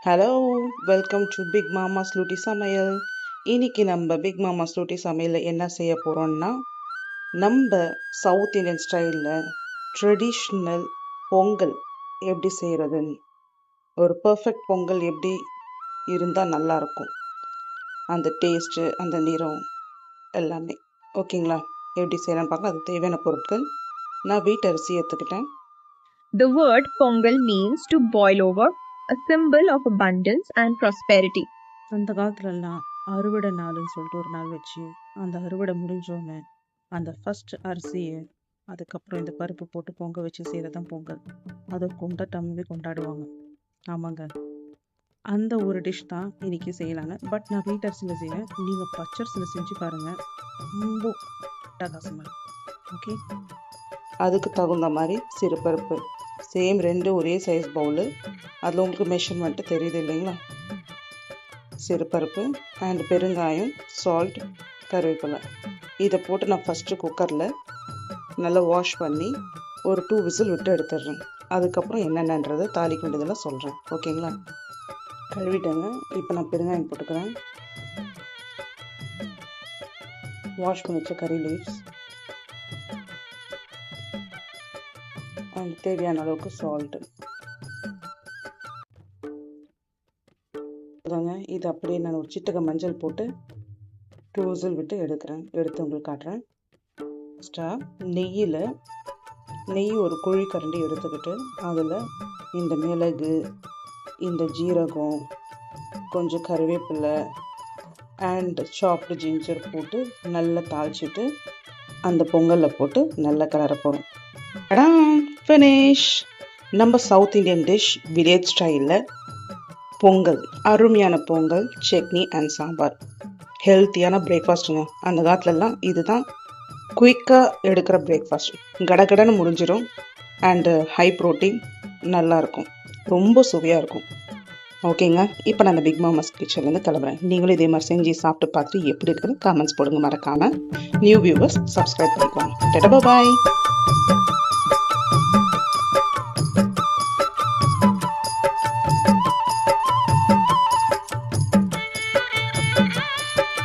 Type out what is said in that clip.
Hello, welcome to big மாமா ஸ்லூட்டி சமையல். இன்னைக்கு நம்ம பிக் மாமா ஸ்லூட்டி சமையலில் என்ன செய்ய போகிறோம்னா, நம்ம சவுத் இந்தியன் ஸ்டைலில் ட்ரெடிஷ்னல் பொங்கல் எப்படி செய்கிறதுன்னு, ஒரு பர்ஃபெக்ட் பொங்கல் எப்படி இருந்தால் நல்லாயிருக்கும், அந்த டேஸ்ட்டு, அந்த நிறம் எல்லாமே. ஓகேங்களா? எப்படி செய்யலாம்னு பார்க்க அதுக்கு தேவையான பொருட்கள். நான் வீட்டு அரிசி எடுத்துக்கிட்டேன். The word Pongal means to boil over, a symbol of abundance and prosperity. அந்த காலத்துலலாம் அறுவடை நாளுன்னு சொல்லிட்டு ஒரு நாள் வச்சு அந்த அறுவடை முடிஞ்சோடனே அந்த ஃபர்ஸ்ட் அரிசியை அதுக்கப்புறம் இந்த பருப்பு போட்டு பொங்க வச்சு செய்கிறதான் பொங்கல். அதை கொண்டாட்டமாகவே கொண்டாடுவாங்க. ஆமாங்க, அந்த ஒரு டிஷ் தான் இன்னைக்கு செய்யலான்னு. பட் நான் வீட்டரிசியில் செய்வேன். நீங்கள் பச்சரிசியில் செஞ்சு பாருங்கள், ரொம்ப அட்டகாசமாக. ஓகே, அதுக்கு தகுந்த மாதிரி சிறுபருப்பு சேம் 2 ஒரே சைஸ் பவுலு. அதில் உங்களுக்கு மெஷர்மெண்ட்டு தெரியுது இல்லைங்களா? சிறுபருப்பு அண்ட் பெருங்காயம், சால்ட், கருவேப்பிலை இதை போட்டு நான் ஃபஸ்ட்டு குக்கரில் நல்லா வாஷ் பண்ணி ஒரு 2 விசில் விட்டு எடுத்துடுறேன். அதுக்கப்புறம் என்னென்னன்றதை தாளிக்க வேண்டியதெல்லாம் சொல்கிறேன். ஓகேங்களா? கழுவிட்டேங்க. இப்போ நான் பெருங்காயம் போட்டுக்கிறேன். வாஷ் பண்ணி வச்ச கறி லீவ்ஸ் அண்ட் தேவையான அளவுக்கு சால்ட்டு. இது அப்படியே நான் ஒரு சிட்டகை மஞ்சள் போட்டு 2 விசில் விட்டு எடுத்து உங்களுக்கு காட்டுறேன். ஃபஸ்ட்டாக நெய் ஒரு குழி கரண்டி எடுத்துக்கிட்டு அதில் இந்த மிளகு, இந்த ஜீரகம், கொஞ்சம் கருவேப்பிலை அண்ட் சாப்டு ஜிஞ்சர் போட்டு நல்லா தாளிச்சிட்டு அந்த பொங்கலில் போட்டு நல்லா கிளற போகிறோம். ஃபினிஷ். நம்ம சவுத் இந்தியன் டிஷ் வில்லேஜ் ஸ்டைலில் பொங்கல், அருமையான பொங்கல், சட்னி அண்ட் சாம்பார், ஹெல்த்தியான பிரேக்ஃபாஸ்ட்டுங்க. அந்த காலத்துலலாம் இதுதான் குயிக்காக எடுக்கிற பிரேக்ஃபாஸ்ட். கடகடன்னு முடிஞ்சிடும் அண்டு ஹை ப்ரோட்டீன், நல்லாயிருக்கும், ரொம்ப சுவையாக இருக்கும். ஓகேங்க, இப்போ நான் அந்த பிக் மாமாஸ் கிச்சன்லேருந்து கிளம்புறேன். நீங்களும் இதே மாதிரி செஞ்சு சாப்பிட்டு பார்த்துட்டு எப்படி இருக்குன்னு கமெண்ட்ஸ் போடுங்க. மறக்காமல் நியூ வியூவர்ஸ் சப்ஸ்கிரைப் பண்ணிக்கோங்க. பாய்.